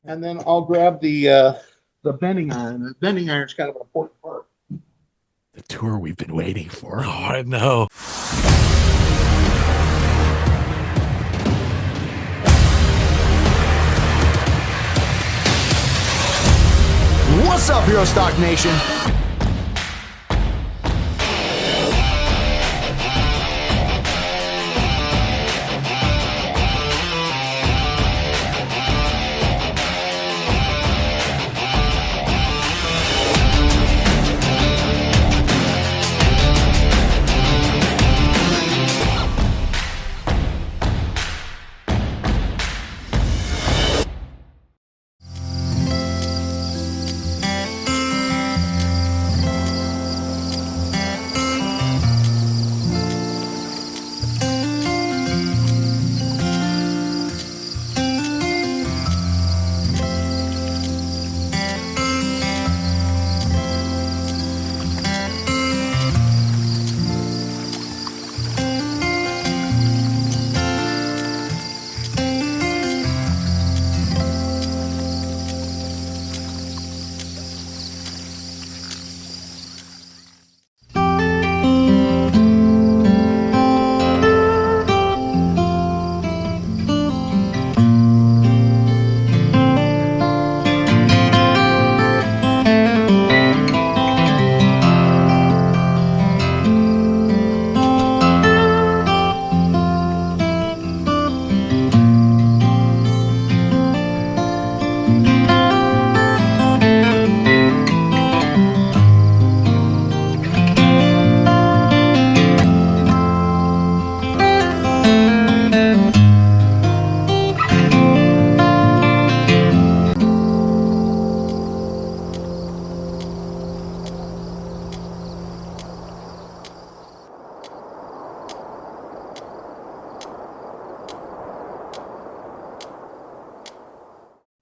and then I'll grab the bending iron. The bending iron is kind of an important part. The tour we've been waiting for. Oh, I know. What's up, Hero Stock Nation?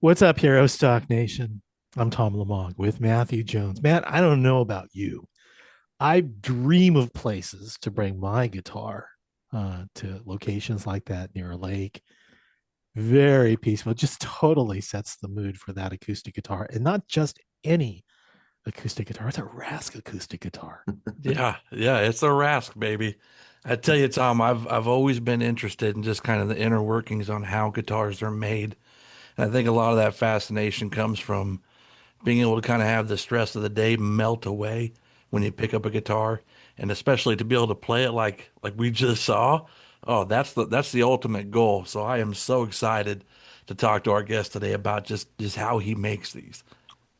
What's up, Hero Stock Nation? I'm Tom Lamont with Matthew Jones. Matt, I don't know about you. I dream of places to bring my guitar to locations like that near a lake. Very peaceful. Just totally sets the mood for that acoustic guitar. And not just any acoustic guitar, it's a Rask acoustic guitar. Yeah, it's a Rask, baby. I tell you, Tom, I've always been interested in just kind of the inner workings on how guitars are made. And I think a lot of that fascination comes from being able to kind of have the stress of the day melt away when you pick up a guitar, and especially to be able to play it like we just saw. Oh, that's the ultimate goal. So I am so excited to talk to our guest today about just how he makes these.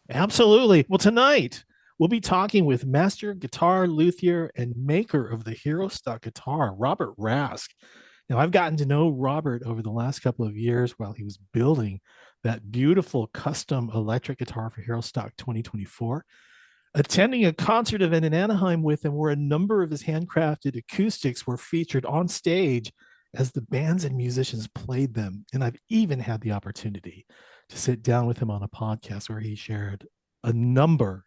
Absolutely. Well, tonight we'll be talking with master guitar luthier and maker of the Hero Stock guitar, Robert Rask. Now, I've gotten to know Robert over the last couple of years while he was building that beautiful custom electric guitar for Hero Stock 2024. Attending a concert event in Anaheim with him where a number of his handcrafted acoustics were featured on stage as the bands and musicians played them. And I've even had the opportunity to sit down with him on a podcast where he shared a number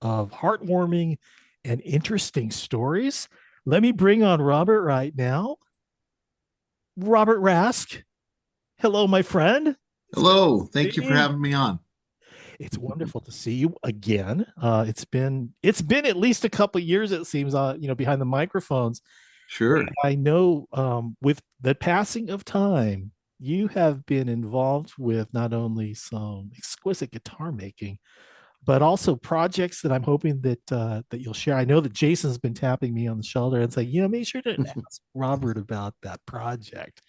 of heartwarming and interesting stories. Let me bring on Robert right now. Robert Rask. Hello, my friend. Hello, thank you for having me on. It's wonderful to see you again. It's been at least a couple of years, it seems, behind the microphones. Sure. I know with the passing of time, you have been involved with not only some exquisite guitar making, but also projects that I'm hoping that you'll share. I know that Jason's been tapping me on the shoulder and saying, make sure to ask Robert about that project.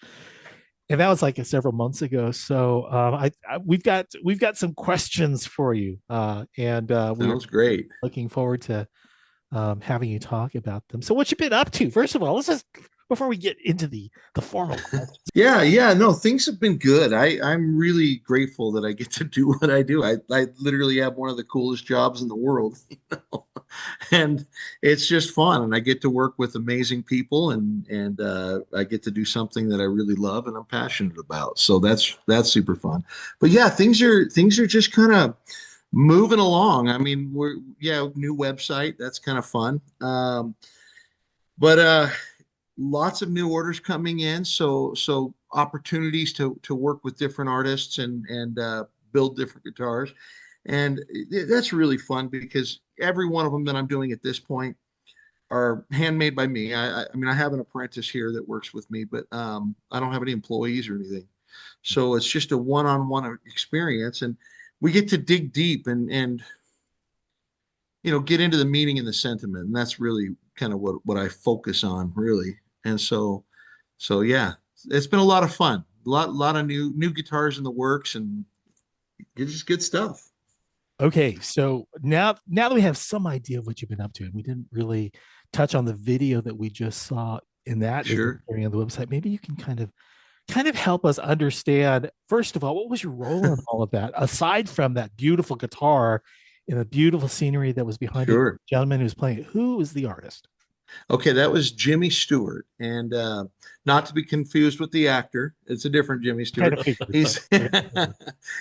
And that was like several months ago. So we've got some questions for you, and we're Sounds great. looking forward to having you talk about them. So what you been up to? First of all, let's just before we get into the formal questions. Yeah, no, things have been good. I'm really grateful that I get to do what I do. I literally have one of the coolest jobs in the world, and it's just fun. And I get to work with amazing people, and I get to do something that I really love and I'm passionate about. So that's super fun. But yeah, things are just kind of moving along. I mean, new website, that's kind of fun. But lots of new orders coming in, so opportunities to work with different artists and build different guitars. And that's really fun because every one of them that I'm doing at this point are handmade by me. I mean, I have an apprentice here that works with me, but I don't have any employees or anything. So it's just a one-on-one experience, and we get to dig deep and get into the meaning and the sentiment, and that's really kind of what I focus on, really. And so yeah, it's been a lot of fun. A lot of new guitars in the works, and it's just good stuff. Okay, so now that we have some idea of what you've been up to, and we didn't really touch on the video that we just saw in that Sure. area on the website, maybe you can kind of help us understand, first of all, what was your role in all of that, aside from that beautiful guitar and the beautiful scenery that was behind it, Sure. gentleman who's playing it. Who is the artist? Okay, that was Jimmy Stewart, and not to be confused with the actor. It's a different Jimmy Kind Stewart. of figured. He's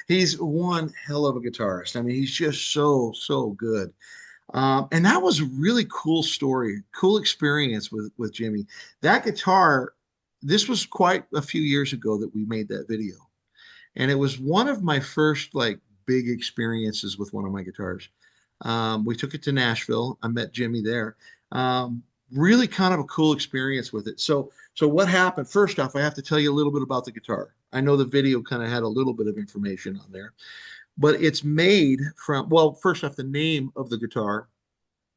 he's one hell of a guitarist. I mean, he's just so good. And that was a really cool story, cool experience with Jimmy. That guitar, this was quite a few years ago that we made that video, and it was one of my first like big experiences with one of my guitars. We took it to Nashville. I met Jimmy there. Really kind of a cool experience with it. So what happened? First off, I have to tell you a little bit about the guitar. I know the video kind of had a little bit of information on there, but it's made from, well, first off, the name of the guitar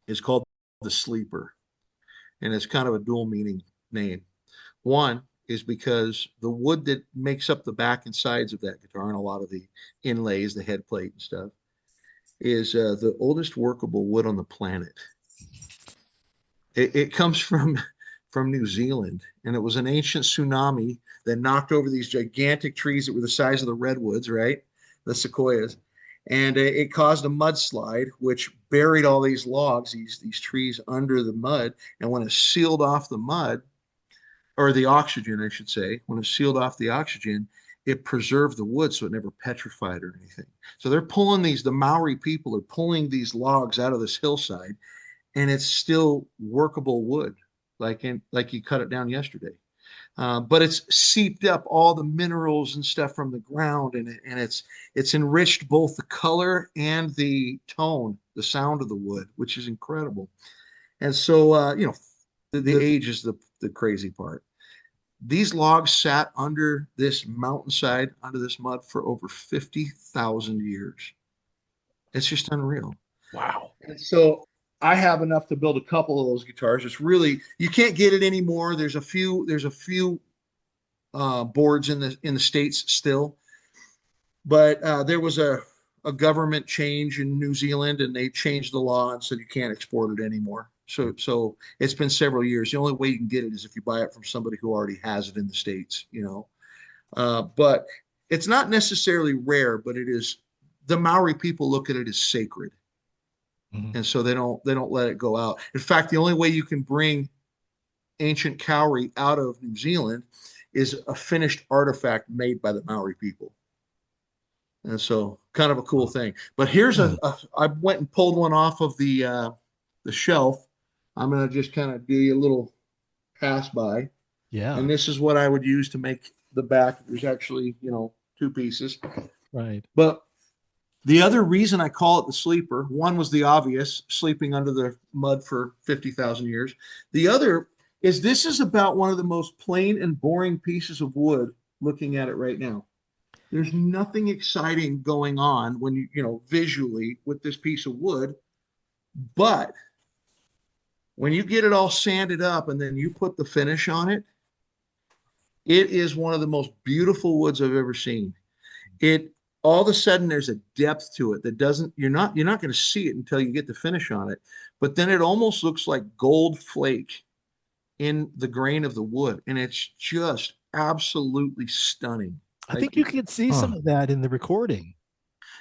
is called the Sleeper, and it's kind of a dual meaning name. One is because the wood that makes up the back and sides of that guitar and a lot of the inlays, the head plate and stuff, is the oldest workable wood on the planet. It comes from New Zealand, and it was an ancient tsunami that knocked over these gigantic trees that were the size of the redwoods, right? The sequoias. And it caused a mudslide, which buried all these logs, these trees under the mud. And when it sealed off the mud, or the oxygen, I should say, when it sealed off the oxygen, it preserved the wood so it never petrified or anything. So they're pulling the Maori people are pulling these logs out of this hillside, and it's still workable wood, like you cut it down yesterday. But it's seeped up all the minerals and stuff from the ground, and it's enriched both the color and the tone, the sound of the wood, which is incredible. And so, the age is the crazy part. These logs sat under this mountainside, under this mud for over 50,000 years. It's just unreal. Wow. And so I have enough to build a couple of those guitars. It's really, you can't get it anymore. There's a few boards in the States still, but there was a government change in New Zealand, and they changed the law and said you can't export it anymore. So it's been several years. The only way you can get it is if you buy it from somebody who already has it in the States, but it's not necessarily rare, but it is. The Maori people look at it as sacred. Mm-hmm. And so they don't let it go out. In fact, the only way you can bring ancient cowrie out of New Zealand is a finished artifact made by the Maori people. And so kind of a cool thing. But here's I went and pulled one off of the shelf. I'm going to just kind of do you a little pass by. Yeah. And this is what I would use to make the back. There's actually, two pieces. Right. But the other reason I call it the Sleeper, one was the obvious, sleeping under the mud for 50,000 years. The other is this is about one of the most plain and boring pieces of wood looking at it right now. There's nothing exciting going on when visually with this piece of wood, but when you get it all sanded up and then you put the finish on it, it is one of the most beautiful woods I've ever seen. It all of a sudden there's a depth to it that you're not going to see it until you get the finish on it. But then it almost looks like gold flake in the grain of the wood, and it's just absolutely stunning. I think you can see some of that in the recording.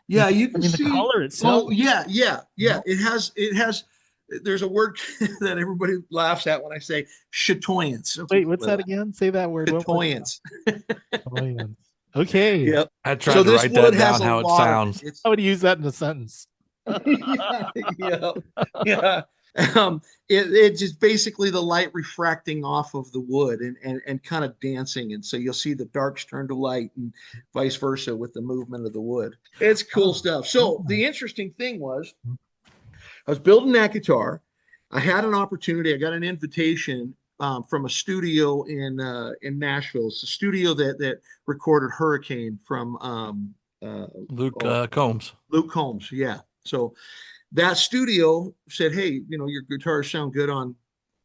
Yeah, you can see the color itself. Oh, yeah. It has. There's a word that everybody laughs at when I say chatoyance. Wait, what's that again? Say that word. Chatoyance. Okay. Yep. I tried to write that down how it sounds. I would use that in a sentence. Yeah. It's just basically the light refracting off of the wood and kind of dancing. And so you'll see the darks turn to light and vice versa with the movement of the wood. It's cool Oh, stuff. So yeah. the interesting thing was I was building that guitar. I had an opportunity. I got an invitation from a studio in Nashville. It's a studio that recorded Hurricane from Luke oh, Combs. Luke Combs. Yeah. So that studio said, "Hey, your guitars sound good on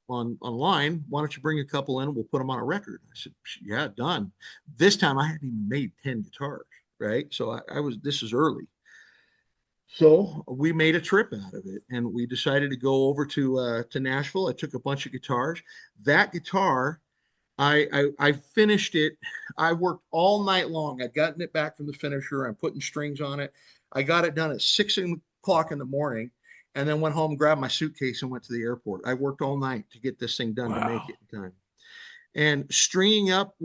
online. Why don't you bring a couple in and we'll put them on a record?" I said, "Yeah, done." This time I hadn't even made 10 guitars, right? So I was this is early. So we made a trip out of it, and we decided to go over to Nashville. I took a bunch of guitars. That guitar, I finished it. I worked all night long. I'd gotten it back from the finisher. I'm putting strings on it. I got it done at 6 o'clock in the morning, and then went home, grabbed my suitcase, and went to the airport. I worked all night to get this thing done to make Wow. it in time. And stringing up,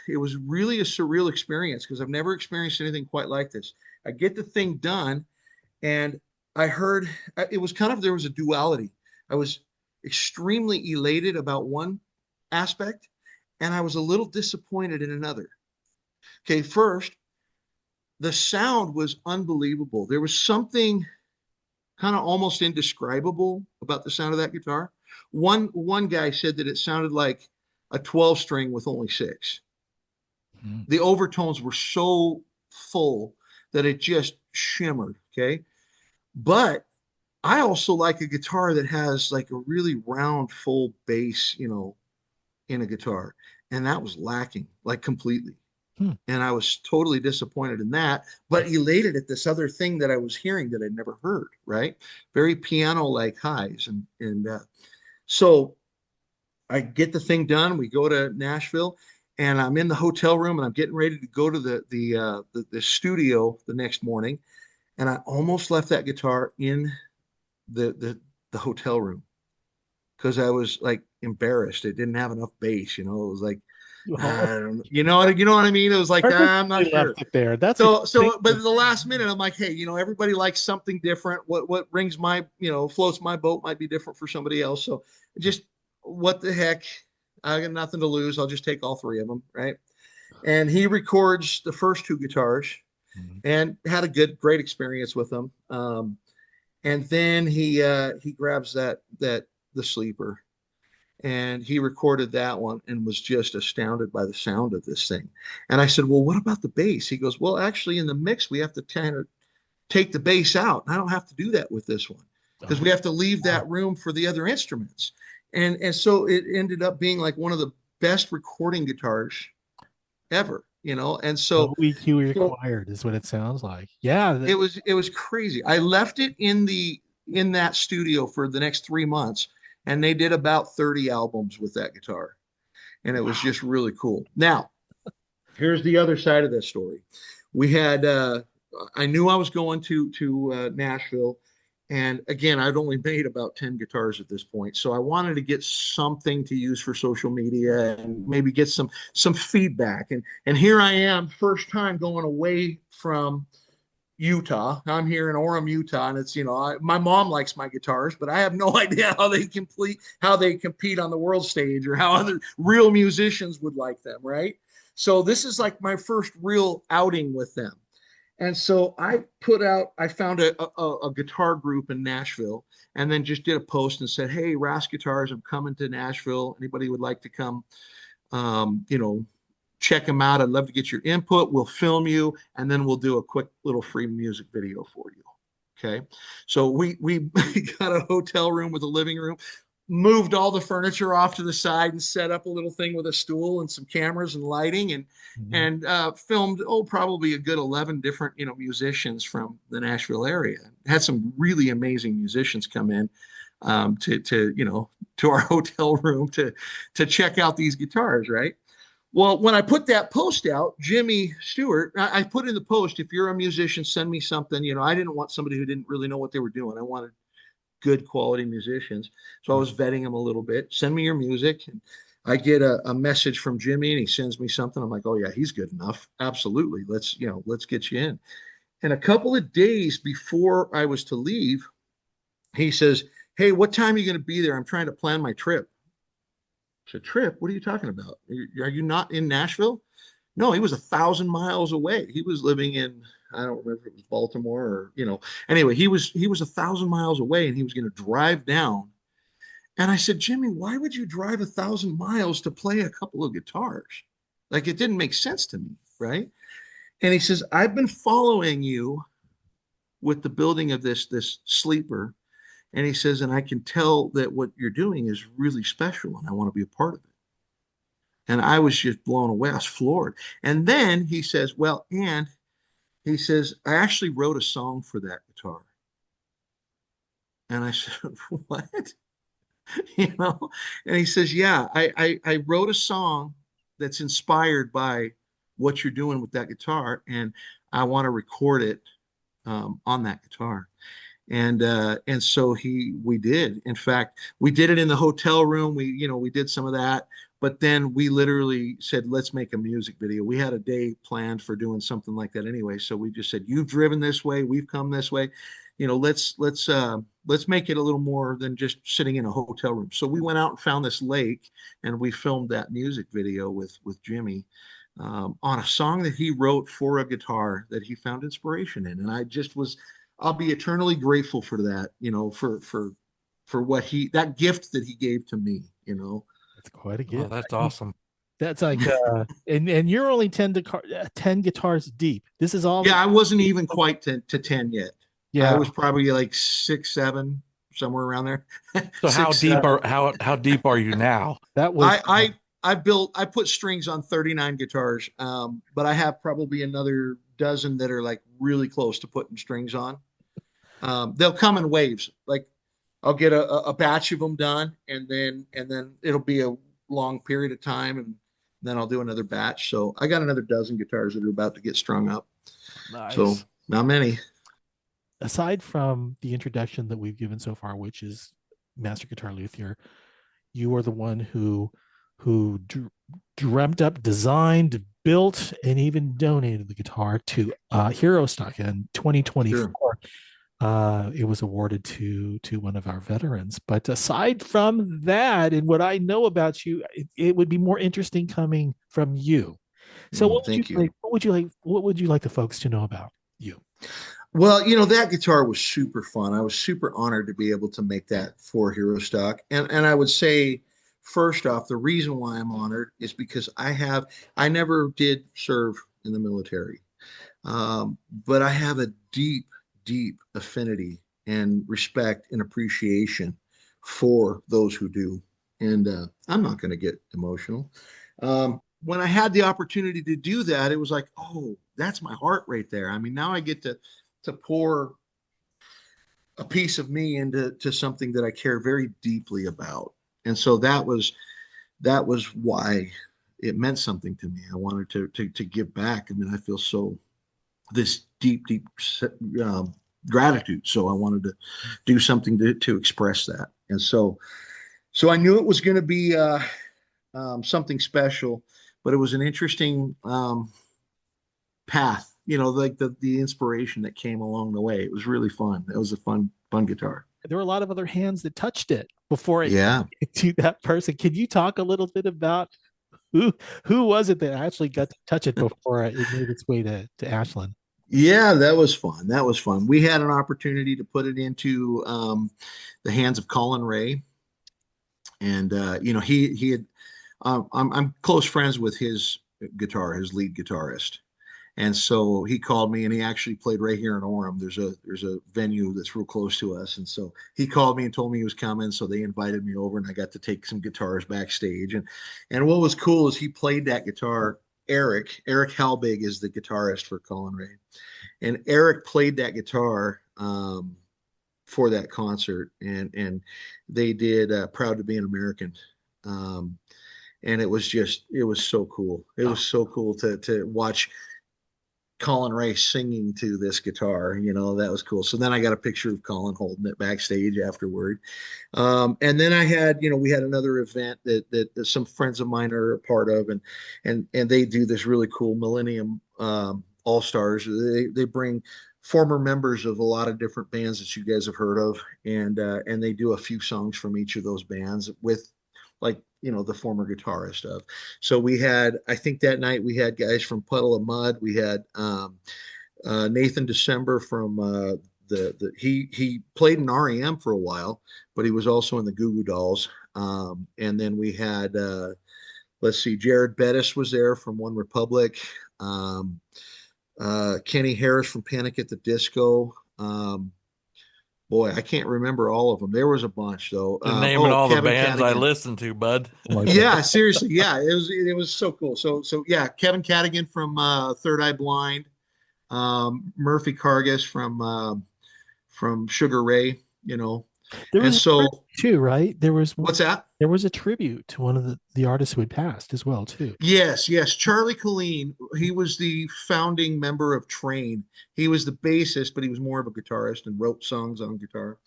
it was really a surreal experience because I've never experienced anything quite like this. I get the thing done and I heard it was kind of there was a duality. I was extremely elated about one aspect, and I was a little disappointed in another. Okay, first, the sound was unbelievable. There was something kind of almost indescribable about the sound of that guitar. One guy said that it sounded like a 12 string with only six. Mm. The overtones were so full that it just shimmered. Okay. But I also like a guitar that has like a really round, full bass, in a guitar. And that was lacking, like completely. Hmm. And I was totally disappointed in that, but elated at this other thing that I was hearing that I'd never heard, right? Very piano-like highs. And so I get the thing done. We go to Nashville, and I'm in the hotel room, and I'm getting ready to go to the studio the next morning, and I almost left that guitar in the the, the hotel room because I was like embarrassed. It didn't have enough bass. It was like Oh, I don't, you know what I mean. It was like I'm not purposely sure. left it there. That's a So, but thing. at the last minute, I'm like, hey, everybody likes something different. What rings my, floats my boat might be different for somebody else. So just what the heck? I got nothing to lose. I'll just take all three of them, right? And he records the first two guitars Mhm. and had a great experience with them. And then he grabs the sleeper and he recorded that one and was just astounded by the sound of this thing. And I said, "Well, what about the bass?" He goes, "Well, actually, in the mix, we have to kind of take the bass out. I don't have to do that with this one because Oh, we have to leave wow. that room for the other instruments." And so it ended up being like one of the best recording guitars ever. And No so EQ so required is what it sounds like. Yeah. it was crazy. I left it in that studio for the next 3 months, and they did about 30 albums with that guitar, and it was Wow. just really cool. Now, here's the other side of this story. We had I knew I was going to Nashville, and again, I'd only made about 10 guitars at this point, so I wanted to get something to use for social media and maybe get some feedback. And here I am, first time going away from Utah. I'm here in Orem, Utah, and it's my mom likes my guitars, but I have no idea how they compete on the world stage or how other real musicians would like them, right? So this is like my first real outing with them. And so I found a guitar group in Nashville and then just did a post and said, "Hey, Rask Guitars, I'm coming to Nashville. Anybody would like to come, um, you know, check them out. I'd love to get your input. We'll film you, and then we'll do a quick little free music video for you." Okay. So we got a hotel room with a living room, moved all the furniture off to the side and set up a little thing with a stool and some cameras and lighting and Mhm. and filmed probably a good 11 different musicians from the Nashville area. Had some really amazing musicians come in to our hotel room to check out these guitars, right? Well, when I put that post out, Jimmy Stewart, I put in the post, "If you're a musician, send me something." I didn't want somebody who didn't really know what they were doing. I wanted good quality musicians. So I was vetting them a little bit. "Send me your music." And I get a message from Jimmy and he sends me something. I'm like, "Oh yeah, he's good enough. Absolutely. Let's get you in." And a couple of days before I was to leave, he says, Hey, what time are you going to be there? I'm trying to plan my trip. I said, trip? What are you talking about? Are you not in Nashville? No, he was 1,000 miles away. He was living in, I don't remember if it was Baltimore or, anyway, he was 1,000 miles away and he was going to drive down. And I said, Jimmy, why would you drive 1,000 miles to play a couple of guitars? Like it didn't make sense to me, right? And he says, I've been following you with the building of this sleeper. And he says, and I can tell that what you're doing is really special and I want to be a part of it. And I was just blown away. I was floored. And then he says, well, and he says, I actually wrote a song for that guitar. And I said, what? You know? And he says, yeah, I wrote a song that's inspired by what you're doing with that guitar. And I want to record it on that guitar. And so we did. In fact, we did it in the hotel room. We did some of that, but then we literally said, let's make a music video. We had a day planned for doing something like that anyway. So we just said, you've driven this way, we've come this way. Let's make it a little more than just sitting in a hotel room. So we went out and found this lake and we filmed that music video with Jimmy on a song that he wrote for a guitar that he found inspiration in. And I'll be eternally grateful for that, for what that gift that he gave to me, That's quite a Oh, gift. that's awesome. That's like, and you're only 10 guitars deep. This is all. Yeah, I wasn't even quite to 10 yet. Yeah. I was probably like 6, 7, somewhere around there. So Six, seven. how deep are you now? That was. I put strings on 39 guitars, but I have probably another dozen that are like really close to putting strings on. They'll come in waves. Like I'll get a batch of them done, and then it'll be a long period of time, and then I'll do another batch. So I got another dozen guitars that are about to get strung up. Nice. So not many. Aside from the introduction that we've given so far, which is Master Guitar Luthier, you are the one who dreamt up, designed, built, and even donated the guitar to Hero Stock in 2024. Sure. It was awarded to one of our veterans. But aside from that, and what I know about you, it would be more interesting coming from you. So what would you like the folks to know about you? Well, that guitar was super fun. I was super honored to be able to make that for Hero Stock. And I would say, first off, the reason why I'm honored is because I never did serve in the military. But I have a deep, deep affinity and respect and appreciation for those who do. And I'm not going to get emotional. When I had the opportunity to do that, it was like, oh, that's my heart right there. I mean, now I get to pour a piece of me into something that I care very deeply about. And so that was why it meant something to me. I wanted to give back. I mean, I feel this deep gratitude. So I wanted to do something to express that. And so I knew it was going to be something special, but it was an interesting path. Like the inspiration that came along the way. It was really fun. It was a fun guitar. There were a lot of other hands that touched it before it to that person. Can you talk a little bit about who was it that actually got to touch it before it made its way to Ashland? Yeah, that was fun. We had an opportunity to put it into the hands of Colin Ray, and he had. I'm close friends with his lead guitarist. And so he called me, and he actually played right here in Orem. There's a venue that's real close to us. And so he called me and told me he was coming. So they invited me over, and I got to take some guitars backstage. And what was cool is he played that guitar. Eric Halbig is the guitarist for Colin Ray. And Eric played that guitar for that concert. And they did Proud to Be an American. And it was so cool. It was so cool to watch Colin Ray singing to this guitar. That was cool. So then I got a picture of Colin holding it backstage afterward. And then I had, we had another event that some friends of mine are a part of, and they do this really cool Millennium All-Stars. They bring former members of a lot of different bands that you guys have heard of, and they do a few songs from each of those bands with, like, the former guitarist of. So we had, I think that night we had guys from Puddle of Mud. We had Nathan December from he played in REM for a while, but he was also in the Goo Goo Dolls. And then we had let's see, Jared Bettis was there from One Republic. Um, Kenny Harris from Panic at the Disco. Boy, I can't remember all of them. There was a bunch though. You're naming all the Kevin bands I Cadigan. listen to, bud. Yeah, seriously, yeah, it was so cool. So yeah, Kevin Cadigan from Third Eye Blind, Murphy Cargus from Sugar Ray, There and was so too, right? what's that? There was a tribute to one of the artists who had passed as well too. Yes, yes. Charlie Colleen, he was the founding member of Train. He was the bassist, but he was more of a guitarist and wrote songs on guitar.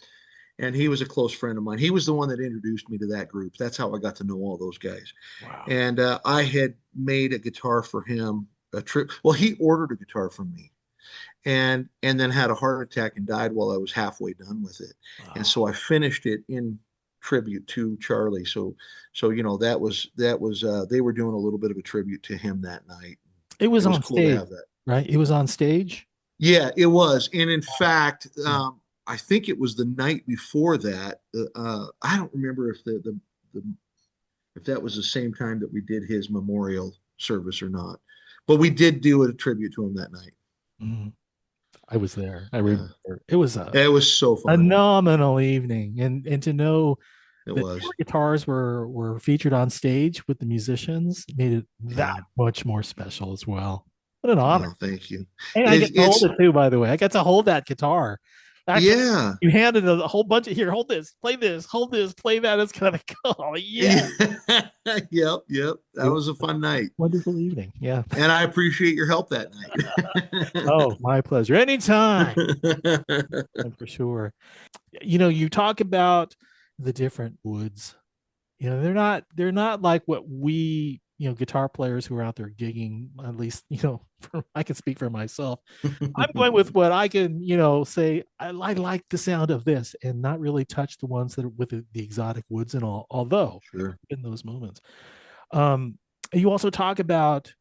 And he was a close friend of mine. He was the one that introduced me to that group. That's how I got to know all those guys. Wow. And I had made a guitar for him, a trip. Well, he ordered a guitar from me, and then had a heart attack and died while I was halfway done with it. Wow. And so I finished it in tribute to Charlie. So that was they were doing a little bit of a tribute to him that night. It was It was on cool to stage, have that. right? It was on stage. Yeah, it was. And in fact, I think it was the night before that. I don't remember if if that was the same time that we did his memorial service or not, but we did do a tribute to him that night. Mm. I was there. I remember. It was It was so fun. phenomenal evening, and to know It that was. your guitars were featured on stage with the musicians made it that much more special as well. What an honor! Oh, thank you. And I get to hold it too, by the way. I got to hold that guitar. Actually, Yeah. you handed a whole bunch of, here, hold this, hold this, play that. It's kind of cool. Yeah. Yep. That was a fun night. Wonderful evening. Yeah. And I appreciate your help that night. Oh, my pleasure. Anytime. For sure. You talk about the different woods. They're not like what we, guitar players who are out there gigging, at least, I can speak for myself. I'm going with what I can, say, I like the sound of this, and not really touch the ones that are with the exotic woods and all, although Sure. in those moments. You also talk about,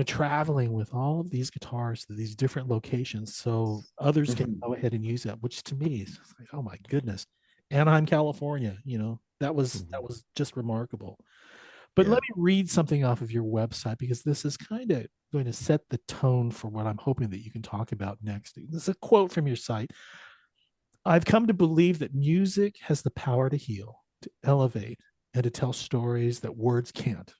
traveling with all of these guitars to these different locations so others can go ahead and use that, which to me is like, oh my goodness. Anaheim, California, that was just remarkable. But let me read something off of your website, because this is kind of going to set the tone for what I'm hoping that you can talk about next. This is a quote from your site. I've come to believe that music has the power to heal, to elevate, and to tell stories that words can't.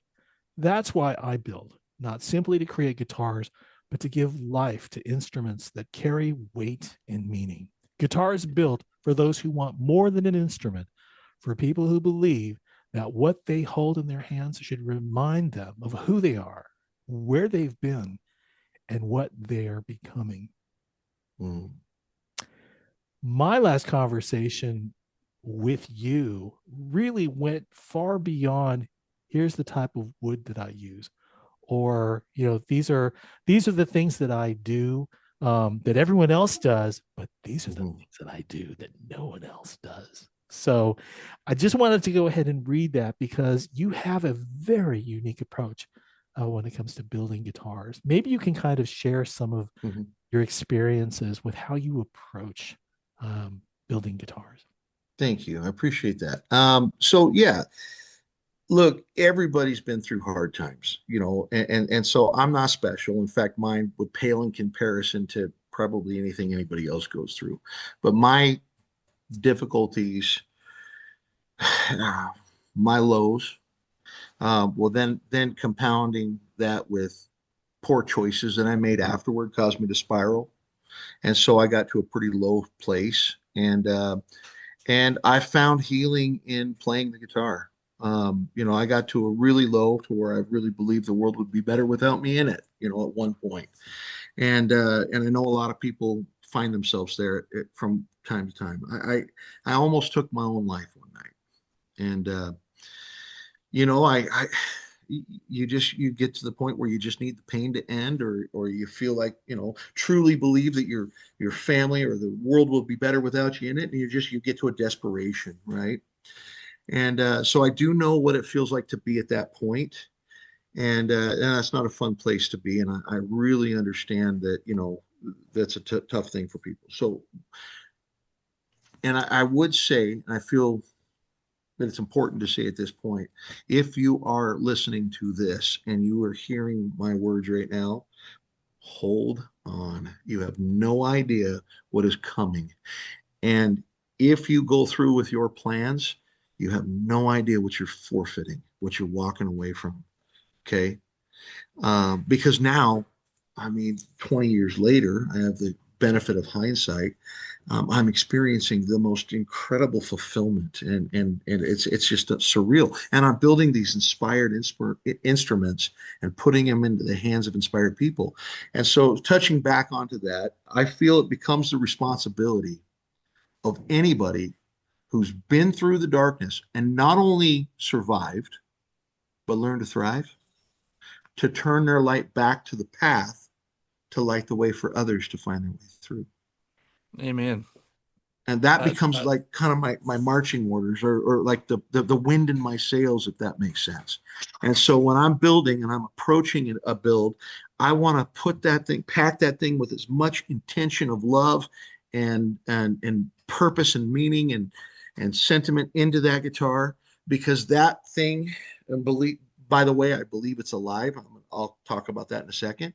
That's why I build, not simply to create guitars, but to give life to instruments that carry weight and meaning. Guitars built for those who want more than an instrument, for people who believe that what they hold in their hands should remind them of who they are, where they've been, and what they're becoming. Mm. My last conversation with you really went far beyond, here's the type of wood that I use, or these are the things that I do that everyone else does, but these are the things that I do that no one else does. So I just wanted to go ahead and read that, because you have a very unique approach when it comes to building guitars. Maybe you can kind of share some of your experiences with how you approach building guitars. Thank you. I appreciate that. So yeah, look, everybody's been through hard times, and so I'm not special. In fact, mine would pale in comparison to probably anything anybody else goes through. But my difficulties, my lows, well, then compounding that with poor choices that I made afterward caused me to spiral, and so I got to a pretty low place, and I found healing in playing the guitar. I got to a really low to where I really believed the world would be better without me in it, at one point. And I know a lot of people find themselves there from time to time. I almost took my own life one night, and I you get to the point where you just need the pain to end, or you feel like, truly believe that your family or the world will be better without you in it, and you get to a desperation, right? And so I do know what it feels like to be at that point, and that's not a fun place to be. And I really understand that, that's a tough thing for people. So, and I would say, and I feel that it's important to say at this point, if you are listening to this and you are hearing my words right now, hold on. You have no idea what is coming. And if you go through with your plans, you have no idea what you're forfeiting, what you're walking away from. Okay. Because now, I mean, 20 years later, I have the benefit of hindsight. I'm experiencing the most incredible fulfillment, and it's just surreal. And I'm building these inspired instruments and putting them into the hands of inspired people. And so, touching back onto that, I feel it becomes the responsibility of anybody who's been through the darkness and not only survived, but learned to thrive, to turn their light back to the path, to light the way for others to find their way through. Amen. And that becomes like kind of my marching orders, or like the wind in my sails, if that makes sense. And so when I'm building and I'm approaching a build, I want to pack that thing with as much intention of love and purpose and meaning and sentiment into that guitar, because that thing, and by the way, I believe it's alive. I'll talk about that in a second.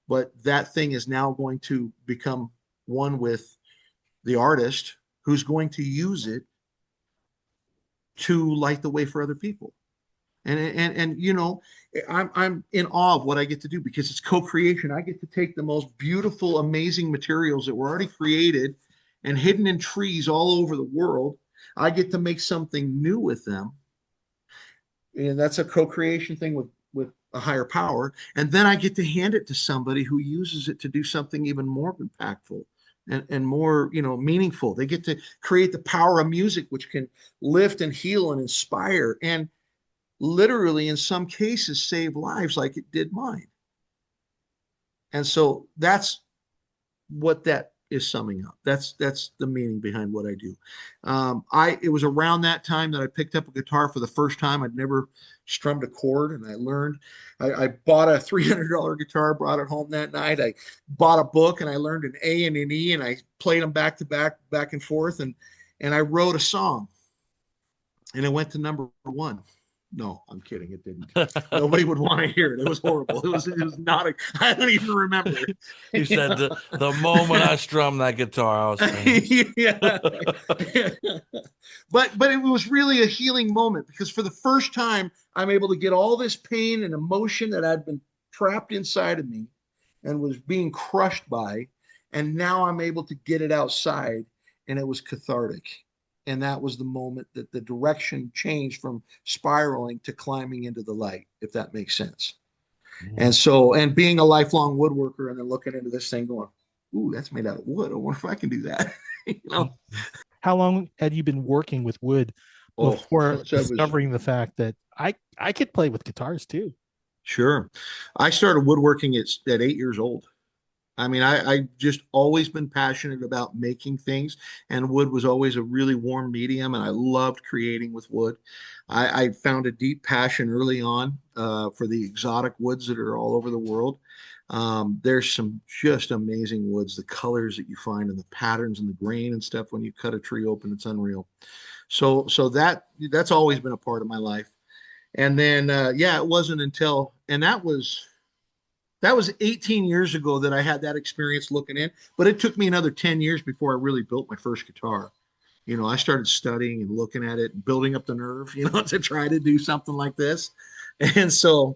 But that thing is now going to become one with the artist who's going to use it to light the way for other people. And I'm in awe of what I get to do, because it's co-creation. I get to take the most beautiful, amazing materials that were already created and hidden in trees all over the world. I get to make something new with them. And that's a co-creation thing with a higher power. And then I get to hand it to somebody who uses it to do something even more impactful and more, meaningful. They get to create the power of music, which can lift and heal and inspire, and literally, in some cases, save lives like it did mine. And so that's what that is summing up. That's the meaning behind what I do. It was around that time that I picked up a guitar for the first time. I'd never strummed a chord, and I learned. I bought a $300 guitar, brought it home that night. I bought a book, and I learned an A and an E, and I played them back to back, back and forth, and I wrote a song, and it went to number one. No, I'm kidding. It didn't. Nobody would want to hear it. It was horrible. It was not I don't even remember. You said the moment I strummed that guitar, I was yeah. But it was really a healing moment, because for the first time, I'm able to get all this pain and emotion that had been trapped inside of me and was being crushed by, and now I'm able to get it outside, and it was cathartic. And that was the moment that the direction changed from spiraling to climbing into the light, if that makes sense. Mm-hmm. And being a lifelong woodworker, and then looking into this thing going, ooh, that's made out of wood. I wonder if I can do that. How long had you been working with wood before discovering the fact that I could play with guitars too? Sure. I started woodworking at 8 years old. I mean, I just always been passionate about making things, and wood was always a really warm medium, and I loved creating with wood. I found a deep passion early on for the exotic woods that are all over the world. There's some just amazing woods, the colors that you find and the patterns and the grain and stuff when you cut a tree open, it's unreal. So that's always been a part of my life. And then, it wasn't until, and that was 18 years ago that I had that experience looking in, but it took me another 10 years before I really built my first guitar. I started studying and looking at it and building up the nerve, to try to do something like this. And so,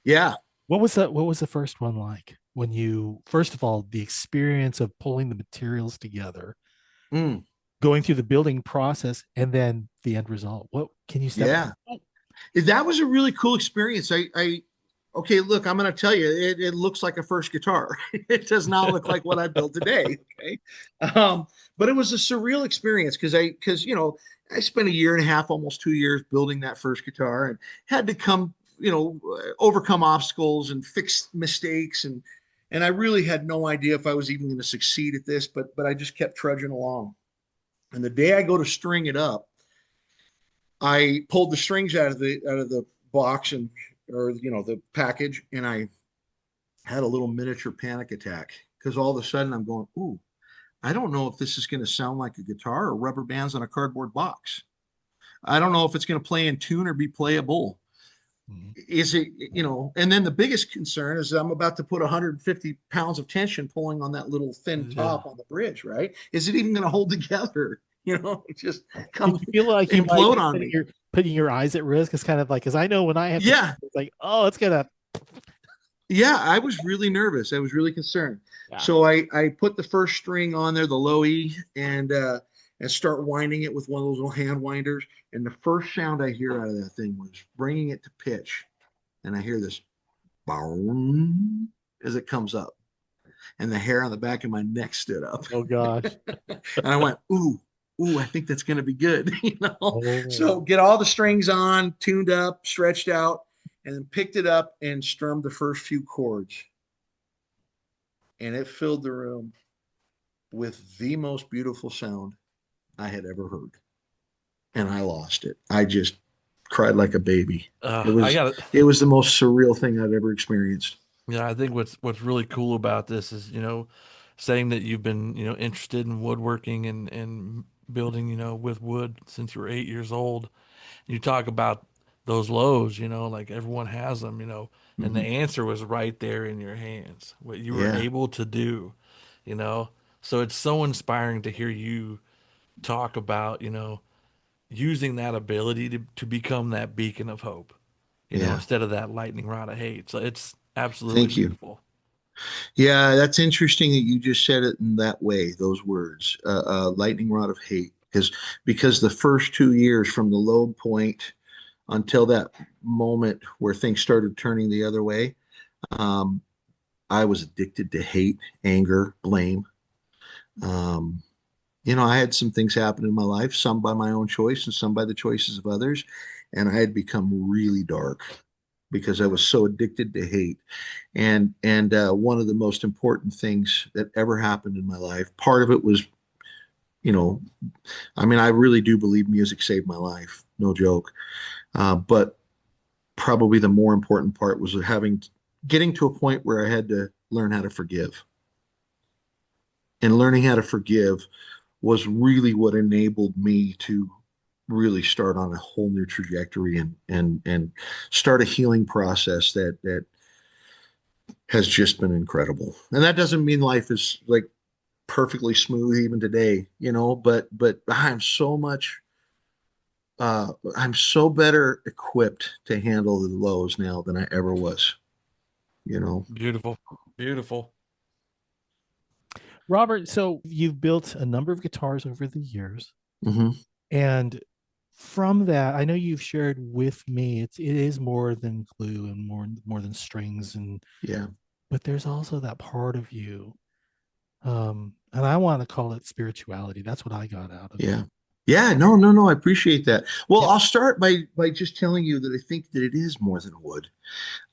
yeah. What was the first one like when you, first of all, the experience of pulling the materials together, going through the building process, and then the end result? What can you say? Yeah, that was a really cool experience. Okay, look, I'm going to tell you, it looks like a first guitar. It does not look like what I built today. Okay. But it was a surreal experience because I spent a year and a half, almost 2 years building that first guitar, and had to come overcome obstacles and fix mistakes, and I really had no idea if I was even going to succeed at this, but I just kept trudging along. And the day I go to string it up, I pulled the strings out of the box or the package, and I had a little miniature panic attack because all of a sudden I'm going, ooh, I don't know if this is going to sound like a guitar or rubber bands on a cardboard box. I don't know if it's going to play in tune or be playable. Mhm. Is it, and then the biggest concern is I'm about to put 150 pounds of tension pulling on that little thin Yeah. top on the bridge, right? Is it even going to hold together? Just Did come you feel like you might implode be on me. putting your eyes at risk? It's kind of like, because I know when I have to, Yeah. it's like, oh, it's gonna, Yeah. I was really nervous. I was really concerned. yeah. So I put the first string on there, the low E, and start winding it with one of those little hand winders. And the first sound I hear out of that thing was bringing it to pitch. And I hear this boom as it comes up, and the hair on the back of my neck stood up. Oh gosh. And I went, ooh, I think that's going to be good. So Oh, get all the strings on, tuned up, stretched out, and then picked it up and strummed the first few chords. And it filled the room with the most beautiful sound I had ever heard. And I lost it. I just cried like a baby. It I was got it. it was the most surreal thing I've ever experienced. Yeah, I think what's really cool about this is, saying that you've been, interested in woodworking and building, with wood since you were 8 years old. You talk about those lows, like everyone has them, and the Mhm. answer was right there in your hands, what you were Yeah, able to do, you know. So it's so inspiring to hear you talk about, using that ability to become that beacon of hope, yeah. instead of that lightning rod of hate. So it's absolutely Thank you. beautiful. Yeah, that's interesting that you just said it in that way, those words, lightning rod of hate, because the first 2 years from the low point until that moment where things started turning the other way, um, I was addicted to hate, anger, blame. Um, I had some things happen in my life, some by my own choice and some by the choices of others, and I had become really dark because I was so addicted to hate. And one of the most important things that ever happened in my life, part of it was, you know, I mean, I really do believe music saved my life, no joke. But probably the more important part was getting to a point where I had to learn how to forgive. And learning how to forgive was really what enabled me to really start on a whole new trajectory and start a healing process that has just been incredible. And that doesn't mean life is like perfectly smooth even today, but I'm so better equipped to handle the lows now than I ever was. Beautiful, beautiful. Robert, so you've built a number of guitars over the years, Hmm. and from that, I know you've shared with me it is more than glue and more than strings, and Yeah. but there's also that part of you, and I want to call it spirituality. That's what I got out of it. Yeah. Yeah, no, no, no. I appreciate that. Well, Yeah. I'll start by just telling you that I think that it is more than wood.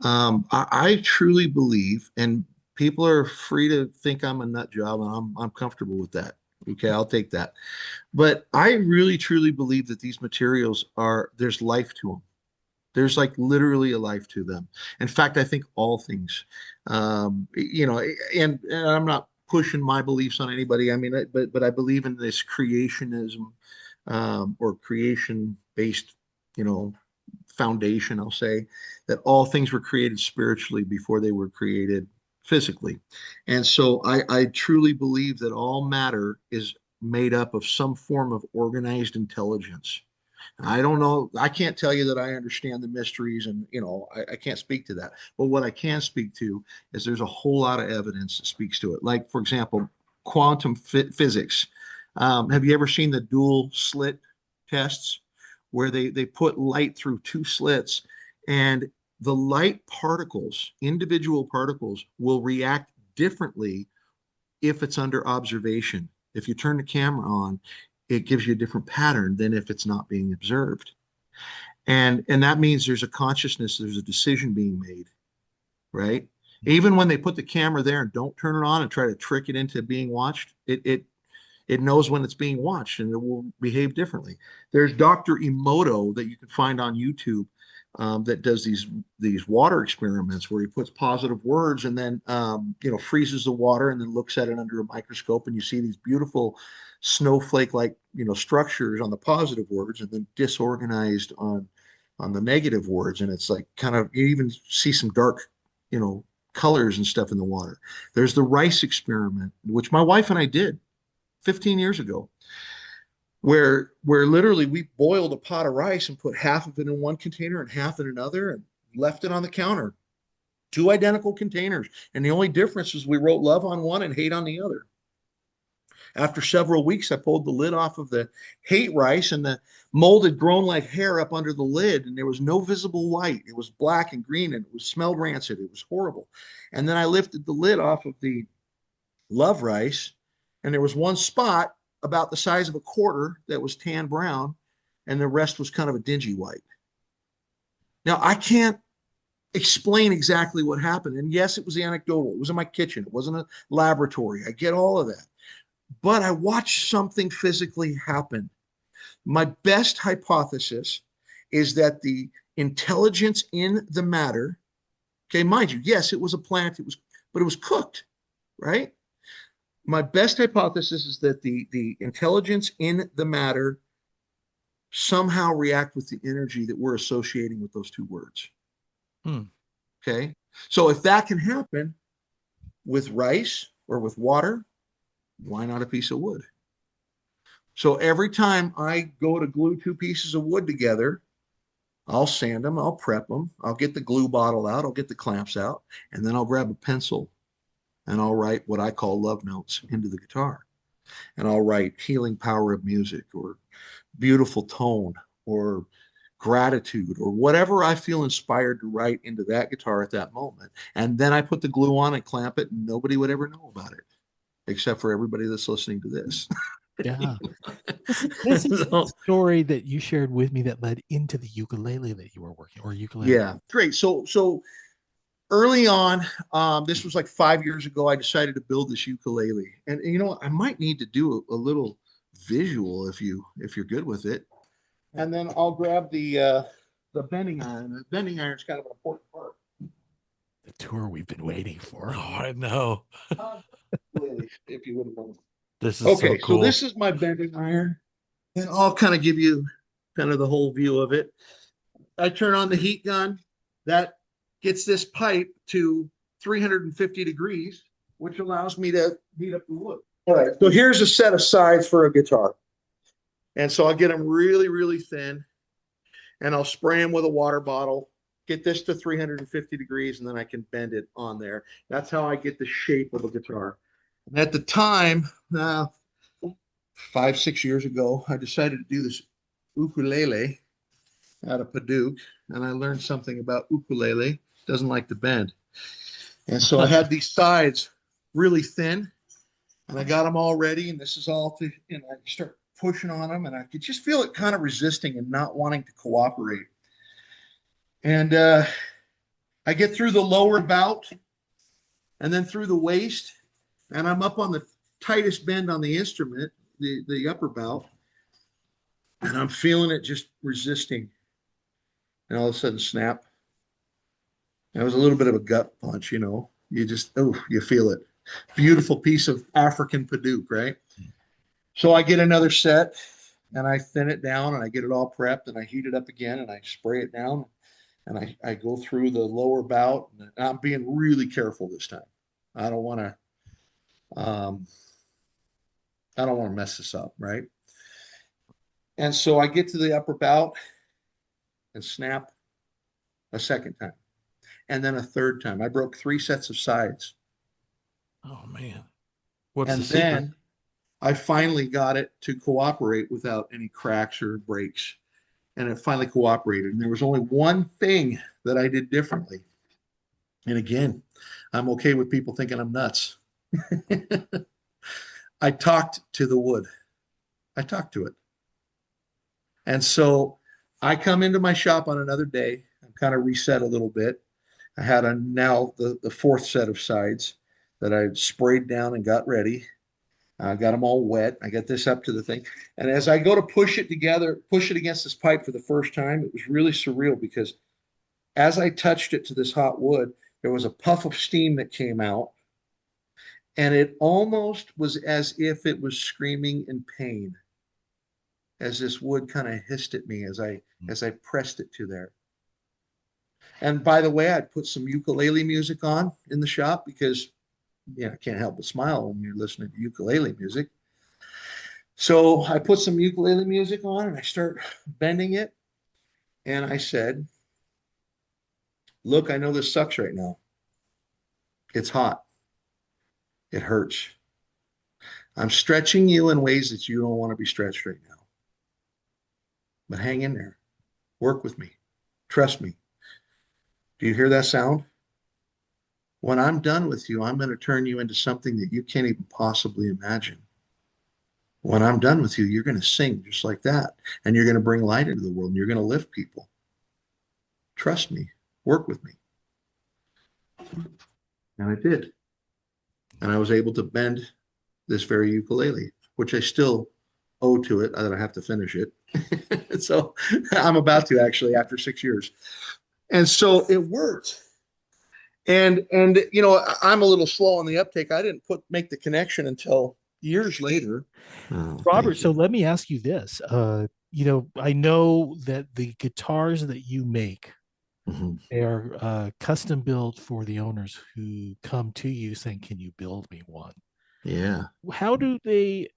I truly believe, and people are free to think I'm a nut job, and I'm comfortable with that. Okay, I'll take that. But I really truly believe that these materials there's life to them. There's like literally a life to them. In fact, I think all things, and I'm not pushing my beliefs on anybody. I mean, but I believe in this creationism, or creation based, you know, foundation, I'll say, that all things were created spiritually before they were created physically. And so I truly believe that all matter is made up of some form of organized intelligence. I don't know. I can't tell you that I understand the mysteries, and I can't speak to that. But what I can speak to is there's a whole lot of evidence that speaks to it. Like, for example, quantum physics. Have you ever seen the dual slit tests where they put light through two slits, and the light particles, individual particles, will react differently if it's under observation. If you turn the camera on, it gives you a different pattern than if it's not being observed. And that means there's a consciousness, there's a decision being made, right? Even when they put the camera there and don't turn it on and try to trick it into being watched, it knows when it's being watched and it will behave differently. There's Dr. Emoto that you can find on YouTube, that does these water experiments where he puts positive words and then freezes the water and then looks at it under a microscope, and you see these beautiful snowflake like structures on the positive words and then disorganized on the negative words, and it's like kind of, you even see some dark colors and stuff in the water. There's the rice experiment, which my wife and I did 15 years ago, where literally we boiled a pot of rice and put half of it in one container and half in another and left it on the counter. Two identical containers. And the only difference is we wrote love on one and hate on the other. After several weeks, I pulled the lid off of the hate rice, and the mold had grown like hair up under the lid, and there was no visible light. It was black and green, and it smelled rancid. It was horrible. And then I lifted the lid off of the love rice, and there was one spot about the size of a quarter that was tan brown, and the rest was kind of a dingy white. Now, I can't explain exactly what happened. And yes, it was anecdotal. It was in my kitchen. It wasn't a laboratory. I get all of that. But I watched something physically happen. My best hypothesis is that the intelligence in the matter, okay, mind you, yes, it was a plant, but it was cooked, right? My best hypothesis is that the intelligence in the matter somehow react with the energy that we're associating with those two words. Okay. So if that can happen with rice or with water, why not a piece of wood? So every time I go to glue two pieces of wood together, I'll sand them, I'll prep them, I'll get the glue bottle out, I'll get the clamps out, and then I'll grab a pencil and I'll write what I call love notes into the guitar. And I'll write healing power of music, or beautiful tone, or gratitude, or whatever I feel inspired to write into that guitar at that moment. And then I put the glue on and clamp it, and nobody would ever know about it, except for everybody that's listening to this. Yeah. This is the story that you shared with me that led into the ukulele that you were working, or ukulele. Yeah, great. So early on, this was like 5 years ago, I decided to build this ukulele. And I might need to do a little visual if you're good with it. And then I'll grab the bending iron. The bending iron is kind of an important part. The tour we've been waiting for. Oh, I know. If you wouldn't mind. This is okay. so cool. So this is my bending iron, and I'll kind of give you kind of the whole view of it. I turn on the heat gun. That gets this pipe to 350 degrees, which allows me to heat up the wood. All right. So here's a set of sides for a guitar. And so I'll get them really, really thin, and I'll spray them with a water bottle, get this to 350 degrees, and then I can bend it on there. That's how I get the shape of a guitar. And at the time, 5-6 years ago, I decided to do this ukulele out of Paducah, and I learned something about ukulele. It doesn't like to bend. And so I had these sides really thin, and I got them all ready, and this is all to, I start pushing on them, and I could just feel it kind of resisting and not wanting to cooperate. And I get through the lower bout and then through the waist, and I'm up on the tightest bend on the instrument, the upper bout, and I'm feeling it just resisting. And all of a sudden, snap. That was a little bit of a gut punch, you just, you feel it. Beautiful piece of African Paducah, right? So I get another set, and I thin it down, and I get it all prepped, and I heat it up again, and I spray it down, and I go through the lower bout, and I'm being really careful this time. I don't want to mess this up, right? And so I get to the upper bout and snap a second time, and then a third time. I broke 3 sets of sides. Oh man. What's and the secret? Then I finally got it to cooperate without any cracks or breaks. And it finally cooperated. And there was only one thing that I did differently. And again, I'm okay with people thinking I'm nuts. I talked to the wood. I talked to it. And so I come into my shop on another day. I'm kind of reset a little bit. I had now the fourth set of sides that I sprayed down and got ready. I got them all wet. I got this up to the thing. And as I go to push it together, push it against this pipe for the first time, it was really surreal because as I touched it to this hot wood, there was a puff of steam that came out. And it almost was as if it was screaming in pain as this wood kind of hissed at me as I pressed it to there. And by the way, I'd put some ukulele music on in the shop because I can't help but smile when you're listening to ukulele music. So I put some ukulele music on and I start bending it. And I said, look, I know this sucks right now. It's hot. It hurts. I'm stretching you in ways that you don't want to be stretched right now. But hang in there. Work with me. Trust me. Do you hear that sound? When I'm done with you, I'm going to turn you into something that you can't even possibly imagine. When I'm done with you, you're going to sing just like that. And you're going to bring light into the world and you're going to lift people. Trust me. Work with me. And I did. And I was able to bend this very ukulele, which I still owe to it, that I have to finish it. So I'm about to actually after 6 years. And so it worked. And I'm a little slow on the uptake. I didn't make the connection until years later. Oh, Robert, so let me ask you this. I know that the guitars that you make are custom built for the owners who come to you saying, can you build me one? Yeah. How do they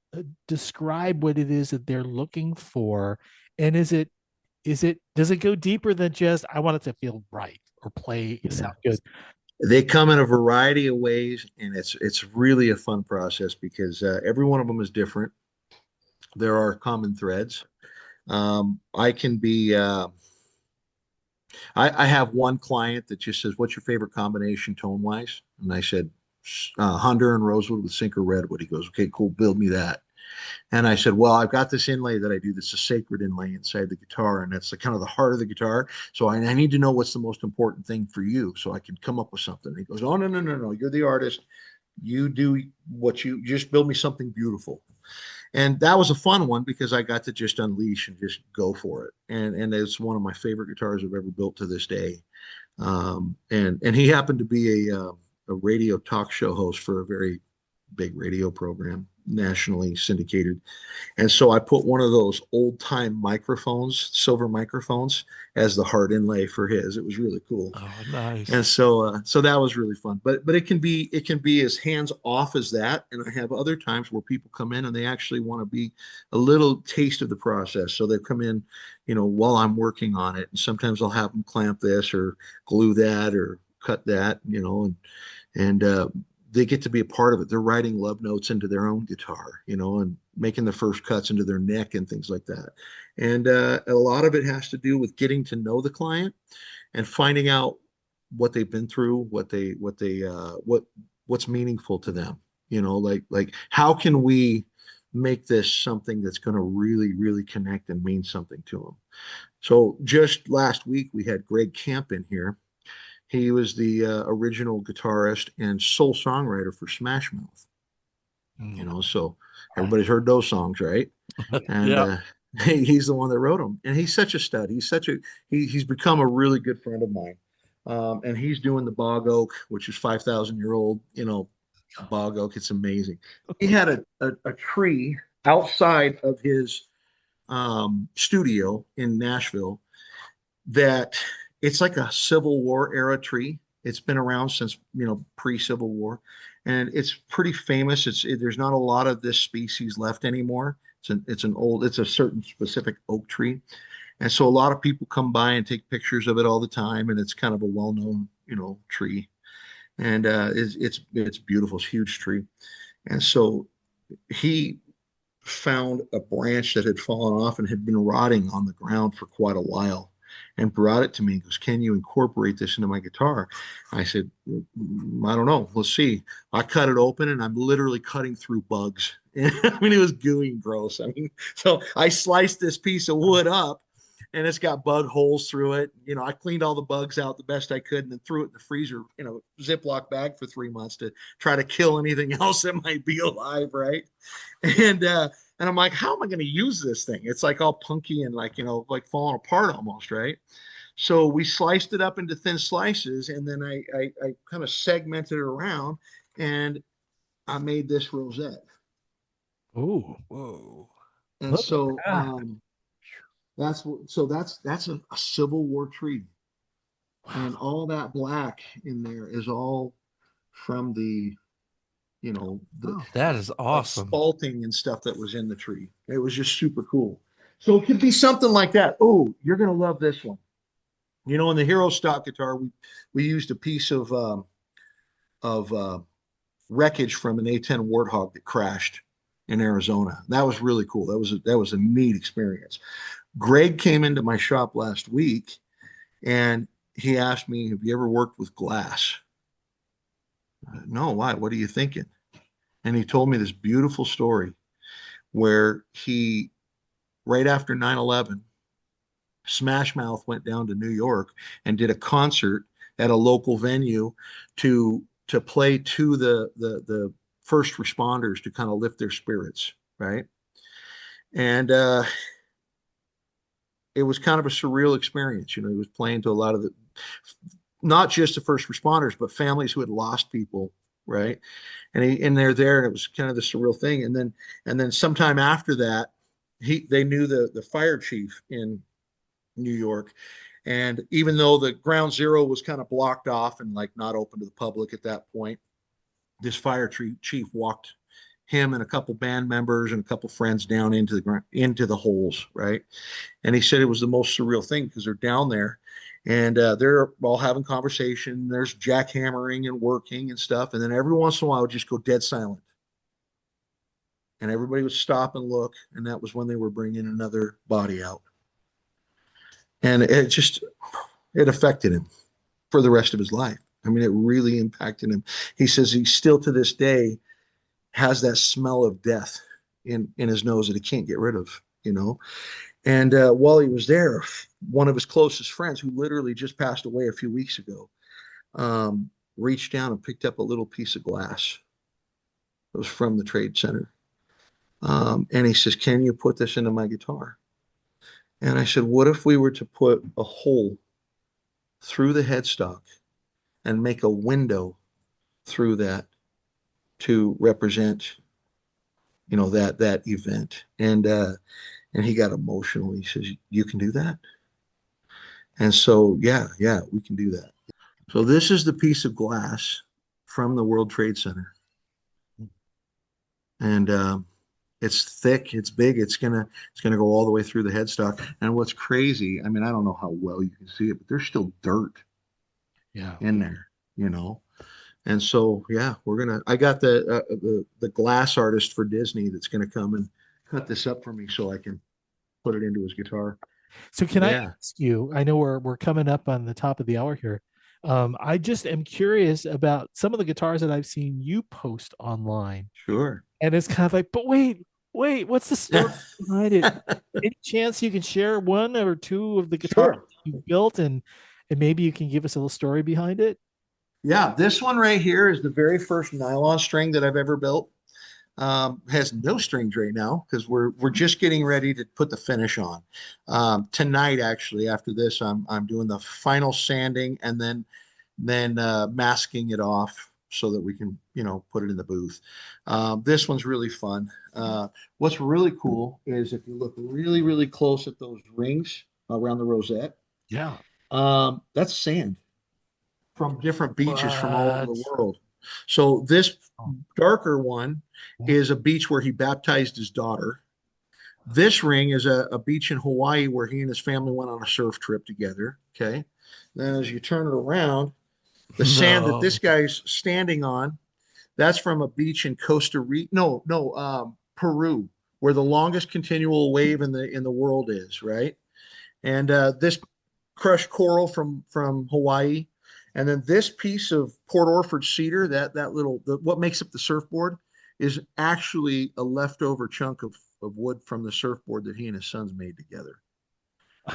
describe what it is that they're looking for? And does it go deeper than just, I want it to feel right or play, sound good? They come in a variety of ways, and it's really a fun process because every one of them is different. There are common threads. I can be, I have one client that just says, what's your favorite combination tone-wise? And I said, Hunter and Rosewood with Sinker Redwood. He goes, okay, cool, build me that. And I said, well, I've got this inlay that I do that's a sacred inlay inside the guitar, and that's kind of the heart of the guitar. So I need to know what's the most important thing for you so I can come up with something. And he goes, oh, no. You're the artist. You do what you just build me something beautiful. And that was a fun one because I got to just unleash and just go for it. And it's one of my favorite guitars I've ever built to this day. And he happened to be a radio talk show host for a very big radio program, nationally syndicated. And so I put one of those old time microphones, silver microphones, as the heart inlay for his. It was really cool. Oh, nice. And so that was really fun. But it can be as hands off as that. And I have other times where people come in and they actually want to be a little taste of the process. So they come in, while I'm working on it. And sometimes I'll have them clamp this or glue that or cut that, and they get to be a part of it. They're writing love notes into their own guitar, and making the first cuts into their neck and things like that. And a lot of it has to do with getting to know the client and finding out what they've been through, what's meaningful to them. Like how can we make this something that's going to really, really connect and mean something to them? So just last week we had Greg Camp in here. He was the original guitarist and sole songwriter for Smash Mouth. So everybody's heard those songs, right? And he's the one that wrote them. And he's such a stud. He's become a really good friend of mine. And he's doing the bog oak, which is 5,000-year-old, bog oak. It's amazing. He had a tree outside of his studio in Nashville that it's like a Civil War era tree. It's been around since, pre-Civil War, and it's pretty famous. There's not a lot of this species left anymore. It's a certain specific oak tree. And so a lot of people come by and take pictures of it all the time. And it's kind of a well-known, tree. And it's beautiful. It's a huge tree. And so he found a branch that had fallen off and had been rotting on the ground for quite a while, and brought it to me and goes, can you incorporate this into my guitar? I said, I don't know. Let's see. I cut it open and I'm literally cutting through bugs. I mean, it was gooey and gross. So I sliced this piece of wood up and it's got bug holes through it. I cleaned all the bugs out the best I could and then threw it in the freezer, Ziploc bag for 3 months to try to kill anything else that might be alive, right? And I'm like, how am I going to use this thing? It's like all punky and like, like falling apart almost, right? So we sliced it up into thin slices, and then I kind of segmented it around, and I made this rosette. Oh, Whoa. And look at so that. that's a Civil War tree, and Wow. all that black in there is all from the Oh, That is like awesome. spalting and stuff that was in the tree. It was just super cool. So it could be something like that. Oh, you're gonna love this one. In the Hero stock guitar, we used a piece of wreckage from an A10 Warthog that crashed in Arizona. That was really cool. That was a neat experience. Greg came into my shop last week and he asked me, "Have you ever worked with glass?" No, why? What are you thinking? And he told me this beautiful story where he, right after 9/11, Smash Mouth went down to New York and did a concert at a local venue to play to the first responders to kind of lift their spirits, right? And it was kind of a surreal experience. He was playing to a lot of not just the first responders, but families who had lost people, right? And they're there, and it was kind of the surreal thing. And then sometime after that, they knew the fire chief in New York. And even though the ground zero was kind of blocked off and like not open to the public at that point, this fire chief walked him and a couple band members and a couple friends down into the holes, right? And he said it was the most surreal thing because they're down there and they're all having conversation. There's jackhammering and working and stuff, and then every once in a while, it would just go dead silent, and everybody would stop and look, and that was when they were bringing another body out, and it affected him for the rest of his life. I mean, it really impacted him. He says he still to this day has that smell of death in his nose that he can't get rid of. And while he was there, one of his closest friends, who literally just passed away a few weeks ago, reached down and picked up a little piece of glass. It was from the trade center. And he says, "Can you put this into my guitar?" And I said, "What if we were to put a hole through the headstock and make a window through that to represent, that event?" And he got emotional. He says, "You can do that?" And so, yeah, we can do that. So this is the piece of glass from the World Trade Center, and it's thick, it's big, it's gonna go all the way through the headstock. And what's crazy, I mean, I don't know how well you can see it, but there's still dirt yeah. in there, you know. And so, yeah, I got the glass artist for Disney that's gonna come and cut this up for me so I can put it into his guitar. So can I Yeah, ask you? I know we're coming up on the top of the hour here. I just am curious about some of the guitars that I've seen you post online, sure. and it's kind of like, but wait, what's the story behind it? Any chance you can share one or two of the guitars Sure. you built, and maybe you can give us a little story behind it? Yeah, this one right here is the very first nylon string that I've ever built. Has no strings right now because we're just getting ready to put the finish on. Tonight, actually, after this, I'm doing the final sanding and then masking it off so that we can put it in the booth. This one's really fun. What's really cool is if you look really really close at those rings around the rosette, Yeah. that's sand from different beaches from all over the What? world. So this Oh, darker one is a beach where he baptized his daughter. This ring is a beach in Hawaii where he and his family went on a surf trip together. Okay. Then as you turn it around, the sand that this No. guy's standing on, that's from a beach in Costa Rica. No, no, Peru, where the longest continual wave in the world is, right? And this crushed coral from Hawaii, and then this piece of Port Orford cedar, that little what makes up the surfboard, is actually a leftover chunk of wood from the surfboard that he and his sons made together.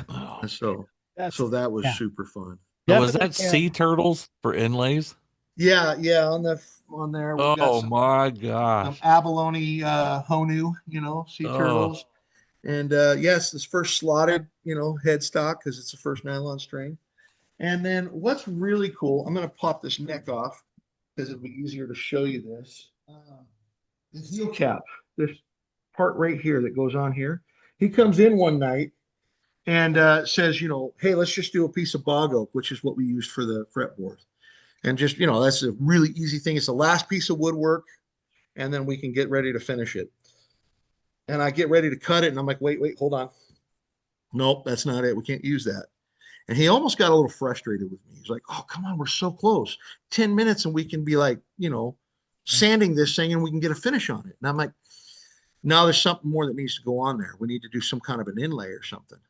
Oh, And so, That's so that was yeah, super fun. so was definitely that can. sea turtles for inlays? Yeah, yeah. On there, we've got Oh some my gosh. abalone honu, sea Oh, turtles, and yes, this first slotted, headstock because it's the first nylon string. And then what's really cool, I'm going to pop this neck off because it'll be easier to show you this. The heel cap, this part right here that goes on here. He comes in one night and says, hey, let's just do a piece of bog oak, which is what we used for the fretboard. And just, that's a really easy thing. It's the last piece of woodwork, and then we can get ready to finish it. And I get ready to cut it, and I'm like, wait, hold on. Nope, that's not it. We can't use that. And he almost got a little frustrated with me. He's like, oh, come on, we're so close. 10 minutes and we can be like, sanding this thing and we can get a finish on it. And I'm like, no, there's something more that needs to go on there. We need to do some kind of an inlay or something.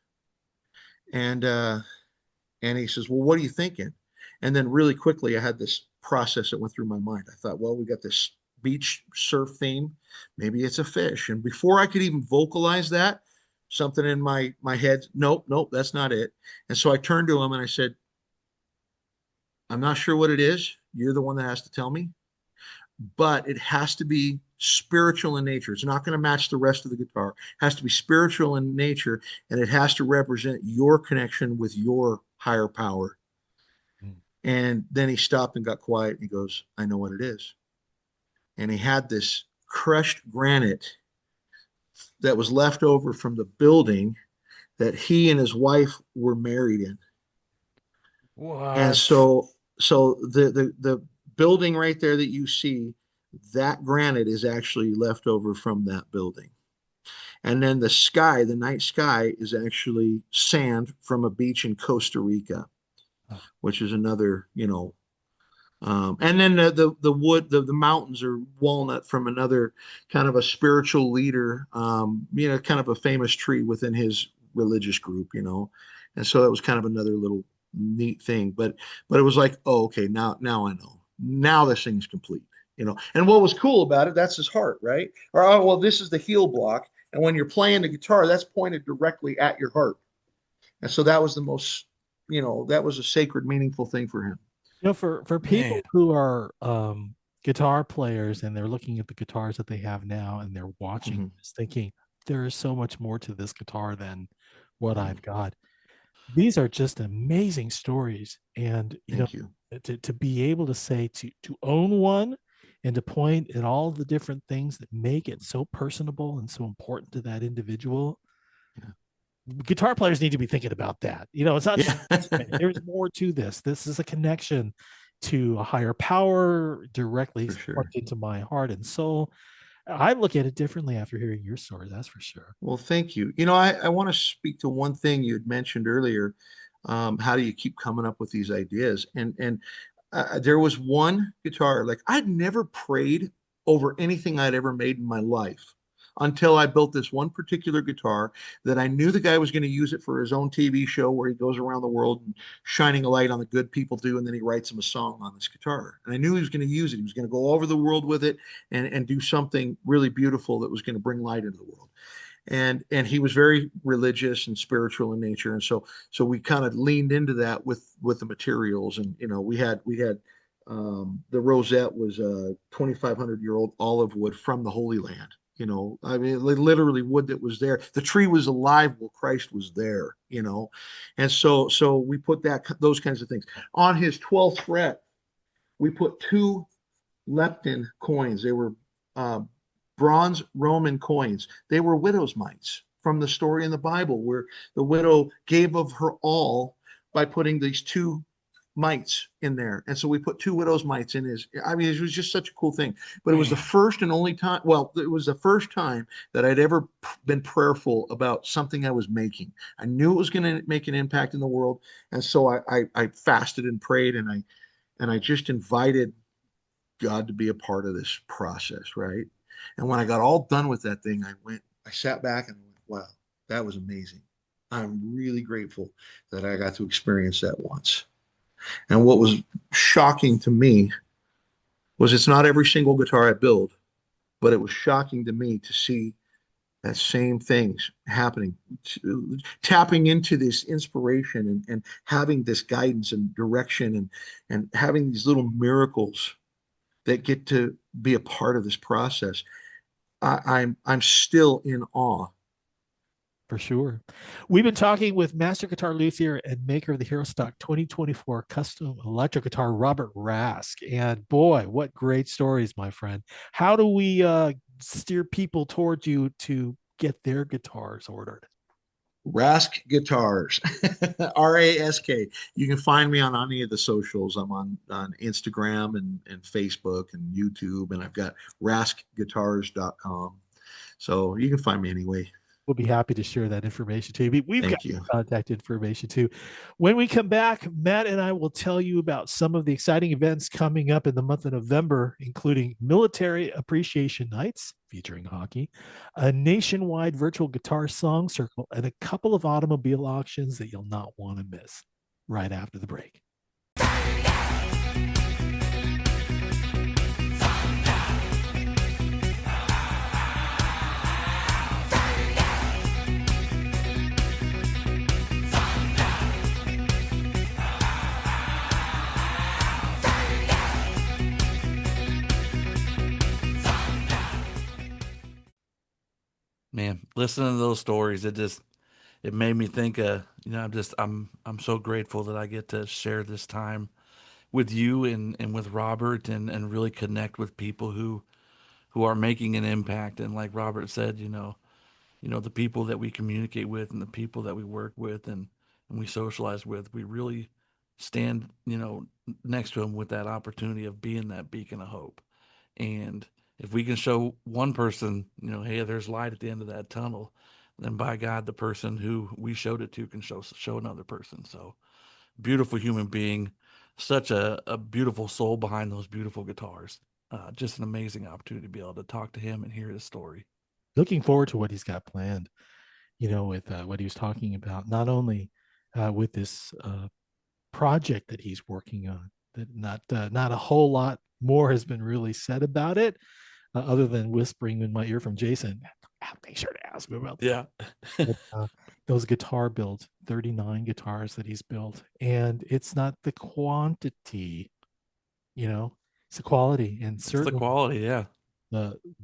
And and he says, well, what are you thinking? And then really quickly, I had this process that went through my mind. I thought, well, we got this beach surf theme. Maybe it's a fish. And before I could even vocalize that, something in my head, nope, that's not it. And so I turned to him and I said, I'm not sure what it is. You're the one that has to tell me, but it has to be spiritual in nature. It's not going to match the rest of the guitar. It has to be spiritual in nature, and it has to represent your connection with your higher power. Mm. And then he stopped and got quiet. And he goes, I know what it is. And he had this crushed granite that was left over from the building that he and his wife were married in. And what? so the building right there that you see, that granite is actually left over from that building. And then the sky, the night sky, is actually sand from a beach in Costa Rica, Oh, which is another, and then the wood, the mountains are walnut from another kind of a spiritual leader, kind of a famous tree within his religious group, and so that was kind of another little neat thing. But it was like, oh, okay, now I know. Now this thing's complete, And what was cool about it, that's his heart, right? Or oh, well, this is the heel block, and when you're playing the guitar, that's pointed directly at your heart, and so that was the most, that was a sacred, meaningful thing for him. for Man. people who are guitar players and they're looking at the guitars that they have now and they're watching Mm-hmm. this thinking there is so much more to this guitar than what Mm-hmm. I've got. These are just amazing stories, and Thank you. to be able to say to own one and to point at all the different things that make it so personable and so important to that individual. Yeah. Guitar players need to be thinking about that. It's not just Yeah. there's more to this. This is a connection to a higher power directly For sure. plugged into my heart and soul. I look at it differently after hearing your story, that's for sure. Well, thank you. I want to speak to one thing you had mentioned earlier. How do you keep coming up with these ideas? And there was one guitar, like I'd never prayed over anything I'd ever made in my life until I built this one particular guitar that I knew the guy was going to use it for his own TV show where he goes around the world and shining a light on the good people do, and then he writes them a song on this guitar. And I knew he was going to use it. He was going to go all over the world with it and do something really beautiful that was going to bring light into the world. And he was very religious and spiritual in nature, and so we kind of leaned into that with the materials. And we had the rosette was a 2,500-year-old olive wood from the Holy Land. I mean, literally wood that was there. The tree was alive while Christ was there. And so we put those kinds of things on his 12th fret. We put two lepton coins. They were uh, bronze Roman coins. They were widow's mites from the story in the Bible where the widow gave of her all by putting these two mites in there. And so we put two widow's mites in his. I mean, it was just such a cool thing. But it was the Man. first and only time, well, it was the first time that I'd ever been prayerful about something I was making. I knew it was going to make an impact in the world. And so I fasted and prayed, and I just invited God to be a part of this process, right? And when I got all done with that thing, I sat back and went, wow, that was amazing. I'm really grateful that I got to experience that once. And what was shocking to me was it's not every single guitar I build, but it was shocking to me to see that same things happening, tapping into this inspiration and having this guidance and direction and having these little miracles that get to be a part of this process. I'm still in awe. For sure. We've been talking with master guitar luthier and maker of the Hero Stock 2024 custom electric guitar, Robert Rask. And boy, what great stories, my friend. How do we steer people towards you to get their guitars ordered? Rask Guitars, Rask. You can find me on any of the socials. I'm on Instagram and Facebook and YouTube, and I've got raskguitars.com. So you can find me anyway. We'll be happy to share that information too. We've got Thank you. contact information too. When we come back, Matt and I will tell you about some of the exciting events coming up in the month of November, including Military Appreciation Nights featuring hockey, a nationwide virtual guitar song circle, and a couple of automobile auctions that you'll not want to miss right after the break. Man, listening to those stories, it made me think, I'm so grateful that I get to share this time with you and with Robert and really connect with people who are making an impact. And like Robert said, the people that we communicate with and the people that we work with and we socialize with, we really stand, next to them with that opportunity of being that beacon of hope. And if we can show one person, hey, there's light at the end of that tunnel, then by God, the person who we showed it to can show another person. So beautiful human being, such a beautiful soul behind those beautiful guitars. Just an amazing opportunity to be able to talk to him and hear his story. Looking forward to what he's got planned, with what he was talking about, not only with this project that he's working on, that not a whole lot more has been really said about it, other than whispering in my ear from Jason. I'll make sure to ask him about that. Yeah. But, those guitar builds, 39 guitars that he's built, and it's not the quantity, it's the quality, and certainly it's the quality. Yeah.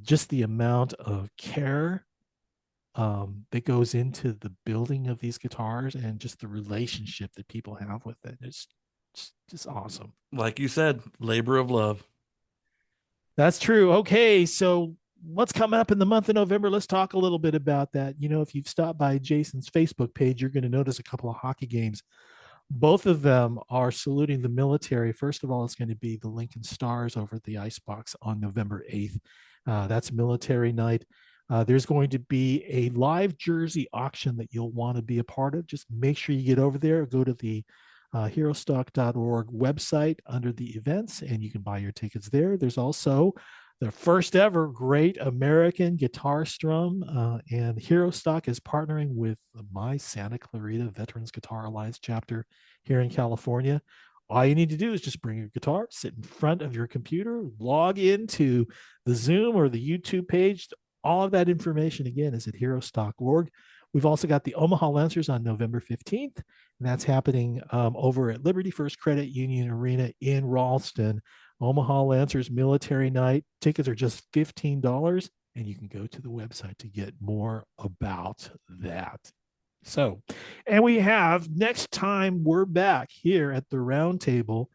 Just the amount of care that goes into the building of these guitars and just the relationship that people have with it. It's just awesome. Like you said, labor of love. That's true. Okay, so what's coming up in the month of November? Let's talk a little bit about that. If you've stopped by Jason's Facebook page, you're going to notice a couple of hockey games. Both of them are saluting the military. First of all, it's going to be the Lincoln Stars over at the Icebox on November 8th. That's military night. There's going to be a live jersey auction that you'll want to be a part of. Just make sure you get over there. Go to the herostock.org website under the events, and you can buy your tickets there. There's also the first ever Great American Guitar Strum, and Hero Stock is partnering with my Santa Clarita Veterans Guitar Alliance chapter here in California. All you need to do is just bring your guitar, sit in front of your computer, log into the Zoom or the YouTube page. All of that information, again, is at herostock.org. We've also got the Omaha Lancers on November 15th, and that's happening over at Liberty First Credit Union Arena in Ralston. Omaha Lancers Military Night. Tickets are just $15, and you can go to the website to get more about that. So, and we have, next time we're back here at the Roundtable,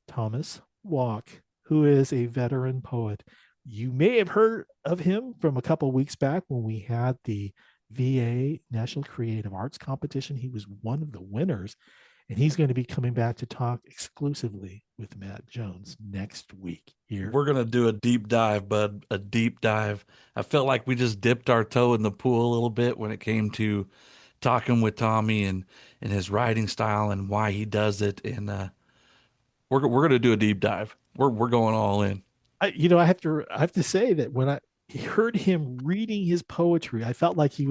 Thomas Walk, who is a veteran poet. You may have heard of him from a couple of weeks back when we had the VA National Creative Arts Competition. He was one of the winners, and he's going to be coming back to talk exclusively with Matt Jones next week here. We're going to do a deep dive, bud, a deep dive. I felt like we just dipped our toe in the pool a little bit when it came to talking with Tommy and his writing style and why he does it. And we're going to do a deep dive. We're going all in. I have to say that when I heard him reading his poetry, I felt like there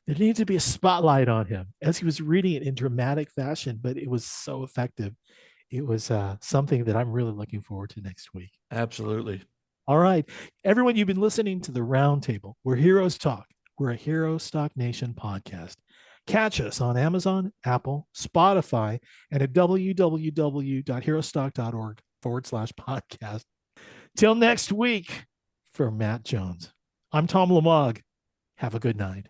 needed to be a spotlight on him as he was reading it in dramatic fashion, but it was so effective. It was something that I'm really looking forward to next week. Absolutely. All right. Everyone, you've been listening to the Roundtable, where heroes talk. We're a Hero Stock Nation podcast. Catch us on Amazon, Apple, Spotify, and at www.herostock.org/podcast. Till next week, for Matt Jones, I'm Tom Lamog. Have a good night.